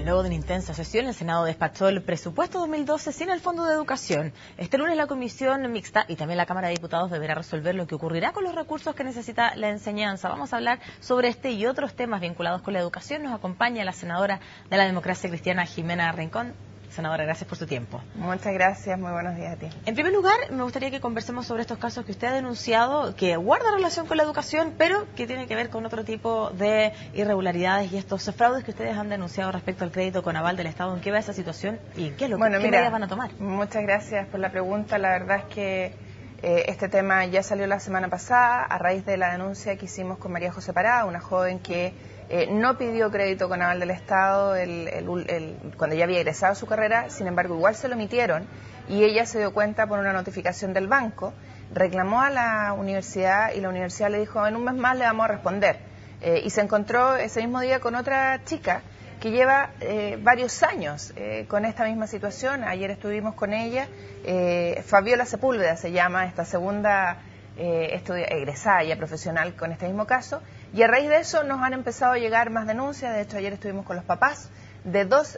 Luego de una intensa sesión, el Senado despachó el presupuesto 2012 sin el Fondo de Educación. Este lunes la Comisión Mixta y también la Cámara de Diputados deberá resolver lo que ocurrirá con los recursos que necesita la enseñanza. Vamos a hablar sobre este y otros temas vinculados con la educación. Nos acompaña la senadora de la Democracia Cristiana, Jimena Rincón. Senadora, gracias por su tiempo. Muchas gracias, muy buenos días a ti. En primer lugar, me gustaría que conversemos sobre estos casos que usted ha denunciado, que guardan relación con la educación, pero que tienen que ver con otro tipo de irregularidades y estos fraudes que ustedes han denunciado respecto al crédito con aval del Estado. ¿En qué va esa situación y qué es lo que medidas van a tomar? Muchas gracias por la pregunta. La verdad es que este tema ya salió la semana pasada a raíz de la denuncia que hicimos con María José Pará, una joven que no pidió crédito con aval del Estado cuando ya había egresado su carrera. Sin embargo, igual se lo emitieron y ella se dio cuenta por una notificación del banco, reclamó a la universidad y la universidad le dijo: en un mes más le vamos a responder. Y se encontró ese mismo día con otra chica que lleva varios años con esta misma situación. Ayer estuvimos con ella, Fabiola Sepúlveda se llama, esta segunda egresada ya profesional con este mismo caso, y a raíz de eso nos han empezado a llegar más denuncias. De hecho, ayer estuvimos con los papás de dos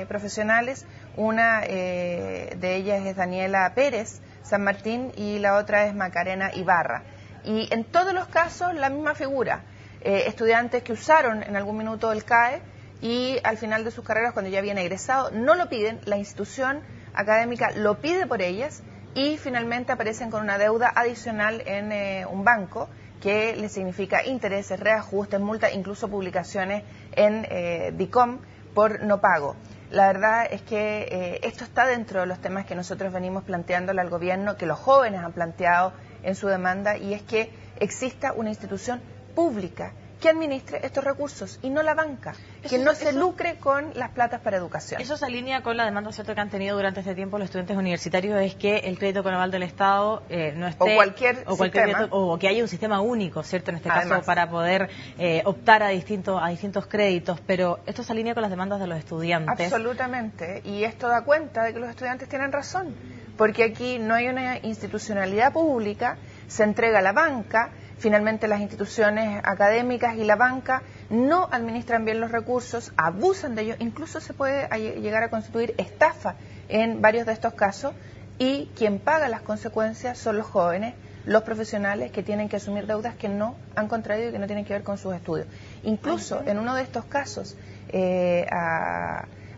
profesionales, una de ellas es Daniela Pérez San Martín y la otra es Macarena Ibarra, y en todos los casos la misma figura, estudiantes que usaron en algún minuto el CAE y al final de sus carreras, cuando ya habían egresado, no lo piden, la institución académica lo pide por ellas y finalmente aparecen con una deuda adicional en un banco que les significa intereses, reajustes, multas, incluso publicaciones en DICOM por no pago. La verdad es que esto está dentro de los temas que nosotros venimos planteándole al gobierno, que los jóvenes han planteado en su demanda, y es que exista una institución pública que administre estos recursos y no la banca, que no se lucre con las platas para educación. Eso se alinea con la demanda, ¿cierto?, que han tenido durante este tiempo los estudiantes universitarios, es que el crédito con aval del Estado no esté... O cualquier sistema. O que haya un sistema único, ¿cierto?, en este caso, Además, para poder optar a distintos créditos, pero esto se alinea con las demandas de los estudiantes. Absolutamente, y esto da cuenta de que los estudiantes tienen razón, porque aquí no hay una institucionalidad pública, se entrega a la banca. Finalmente las instituciones académicas y la banca no administran bien los recursos, abusan de ellos, incluso se puede llegar a constituir estafa en varios de estos casos, y quien paga las consecuencias son los jóvenes, los profesionales que tienen que asumir deudas que no han contraído y que no tienen que ver con sus estudios. Incluso en uno de estos casos,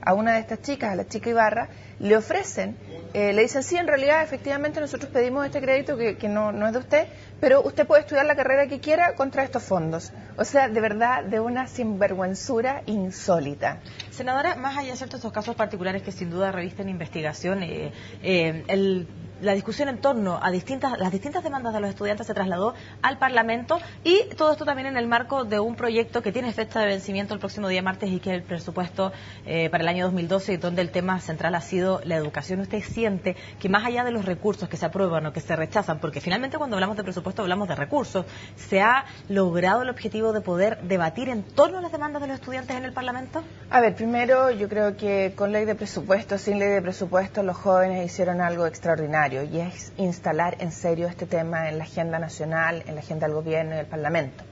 a una de estas chicas, a la chica Ibarra, le ofrecen, le dicen: sí, en realidad efectivamente nosotros pedimos este crédito que no es de usted, pero usted puede estudiar la carrera que quiera contra estos fondos. O sea, de verdad, de una sinvergüenzura insólita. Senadora, más allá de estos casos particulares que sin duda revisten investigación, la discusión en torno a las distintas demandas de los estudiantes se trasladó al Parlamento, y todo esto también en el marco de un proyecto que tiene fecha de vencimiento el próximo día martes y que es el presupuesto para el año 2012, y donde el tema central ha sido la educación. ¿Usted siente que más allá de los recursos que se aprueban o que se rechazan, porque finalmente cuando hablamos de presupuesto hablamos de recursos, se ha logrado el objetivo de poder debatir en torno a las demandas de los estudiantes en el Parlamento? A ver, primero yo creo que con ley de presupuesto, sin ley de presupuesto, los jóvenes hicieron algo extraordinario, y es instalar en serio este tema en la agenda nacional, en la agenda del gobierno y del Parlamento.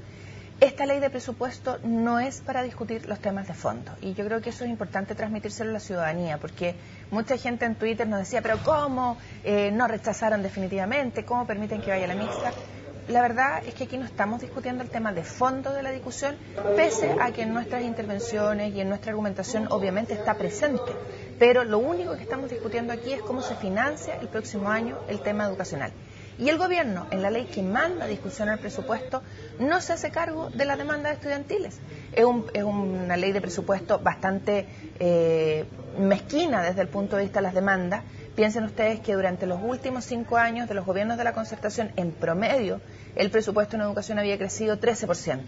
Esta ley de presupuesto no es para discutir los temas de fondo, y yo creo que eso es importante transmitírselo a la ciudadanía, porque mucha gente en Twitter nos decía: pero ¿cómo no rechazaron definitivamente? ¿Cómo permiten que vaya a la mixta? La verdad es que aquí no estamos discutiendo el tema de fondo de la discusión, pese a que en nuestras intervenciones y en nuestra argumentación obviamente está presente, pero lo único que estamos discutiendo aquí es cómo se financia el próximo año el tema educacional. Y el gobierno, en la ley que manda discusión al presupuesto, no se hace cargo de las demandas estudiantiles. Es una ley de presupuesto bastante mezquina desde el punto de vista de las demandas. Piensen ustedes que durante los últimos 5 años de los gobiernos de la concertación, en promedio, el presupuesto en educación había crecido 13%.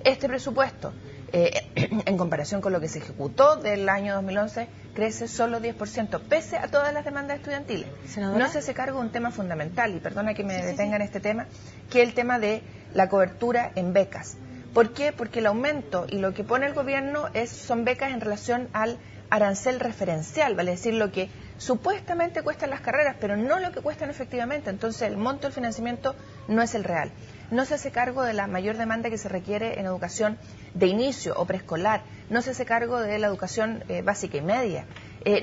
Este presupuesto, en comparación con lo que se ejecutó del año 2011, crece solo 10%, pese a todas las demandas estudiantiles. ¿Senadora? No se hace cargo de un tema fundamental, y perdona que me detenga en este tema, que es el tema de la cobertura en becas. ¿Por qué? Porque el aumento y lo que pone el gobierno son becas en relación al arancel referencial, vale decir, lo que supuestamente cuestan las carreras, pero no lo que cuestan efectivamente. Entonces el monto del financiamiento no es el real. no se hace cargo de la mayor demanda que se requiere en educación de inicio o preescolar, no se hace cargo de la educación básica y media,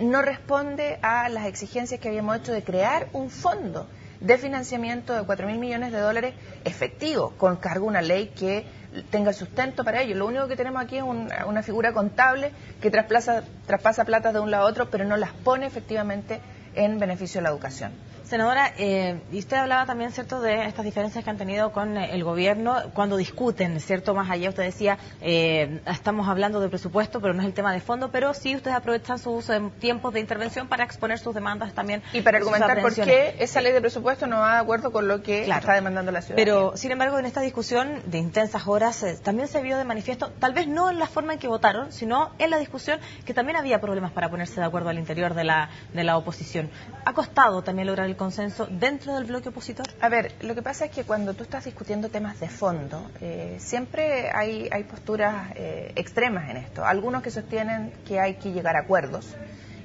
no responde a las exigencias que habíamos hecho de crear un fondo de financiamiento de 4.000 millones de dólares efectivos, con cargo a una ley que tenga el sustento para ello. Lo único que tenemos aquí es una figura contable que traspasa platas de un lado a otro, pero no las pone efectivamente en beneficio de la educación. Senadora, y usted hablaba también, ¿cierto?, de estas diferencias que han tenido con el gobierno cuando discuten, ¿cierto? Más allá, usted decía, estamos hablando de presupuesto, pero no es el tema de fondo, pero sí ustedes aprovechan sus tiempos de intervención para exponer sus demandas también. Y para argumentar por qué esa ley de presupuesto no va de acuerdo con lo que está demandando la ciudadanía. Pero, sin embargo, en esta discusión de intensas horas también se vio de manifiesto, tal vez no en la forma en que votaron, sino en la discusión, que también había problemas para ponerse de acuerdo al interior de la oposición. ¿Ha costado también lograr el consenso dentro del bloque opositor? A ver, lo que pasa es que cuando tú estás discutiendo temas de fondo, siempre hay posturas extremas en esto. Algunos que sostienen que hay que llegar a acuerdos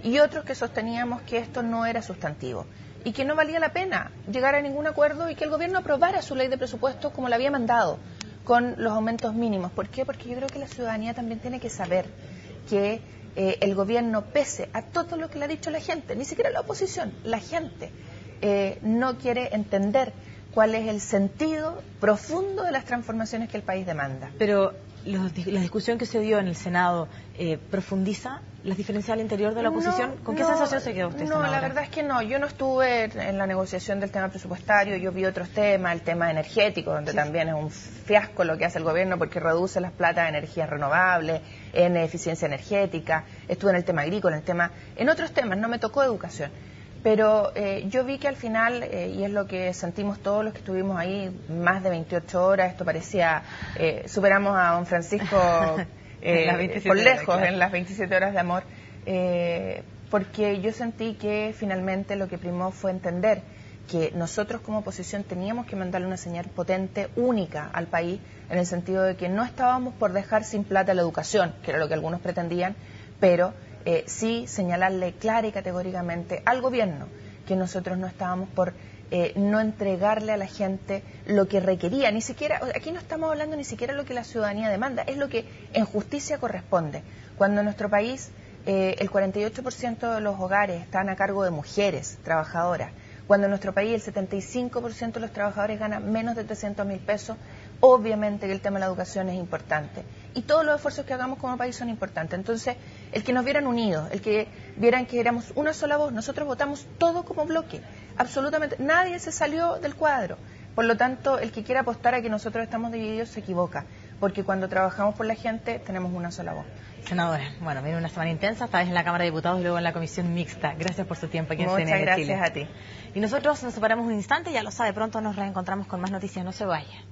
y otros que sosteníamos que esto no era sustantivo y que no valía la pena llegar a ningún acuerdo y que el gobierno aprobara su ley de presupuesto como la había mandado, con los aumentos mínimos. ¿Por qué? Porque yo creo que la ciudadanía también tiene que saber que el gobierno, pese a todo lo que le ha dicho la gente, ni siquiera la oposición, la gente, no quiere entender cuál es el sentido profundo de las transformaciones que el país demanda. Pero la discusión que se dio en el Senado profundiza las diferencias al interior de la oposición. ¿Con qué sensación se quedó usted, senadora? No, la verdad es que no. Yo no estuve en la negociación del tema presupuestario. Yo vi otros temas, el tema energético, donde también es un fiasco lo que hace el gobierno porque reduce las platas de energías renovables, en eficiencia energética. Estuve en el tema agrícola, en otros temas. No me tocó educación. Pero yo vi que al final, y es lo que sentimos todos los que estuvimos ahí, más de 28 horas, esto parecía, superamos a don Francisco por lejos, claro, en las 27 horas de amor, porque yo sentí que finalmente lo que primó fue entender que nosotros como oposición teníamos que mandarle una señal potente, única al país, en el sentido de que no estábamos por dejar sin plata la educación, que era lo que algunos pretendían, pero sí señalarle clara y categóricamente al gobierno que nosotros no estábamos por no entregarle a la gente lo que requería, ni siquiera, aquí no estamos hablando ni siquiera de lo que la ciudadanía demanda, es lo que en justicia corresponde. Cuando en nuestro país el 48% de los hogares están a cargo de mujeres trabajadoras, cuando en nuestro país el 75% de los trabajadores ganan menos de 300.000 pesos, obviamente que el tema de la educación es importante. Y todos los esfuerzos que hagamos como país son importantes. Entonces, el que nos vieran unidos, el que vieran que éramos una sola voz, nosotros votamos todo como bloque, absolutamente, nadie se salió del cuadro. Por lo tanto, el que quiera apostar a que nosotros estamos divididos se equivoca, porque cuando trabajamos por la gente tenemos una sola voz. Senadora, bueno, viene una semana intensa, esta vez en la Cámara de Diputados y luego en la Comisión Mixta. Gracias por su tiempo aquí en CNN Chile. Muchas gracias a ti. Y nosotros nos separamos un instante, ya lo sabe, pronto nos reencontramos con más noticias, no se vaya.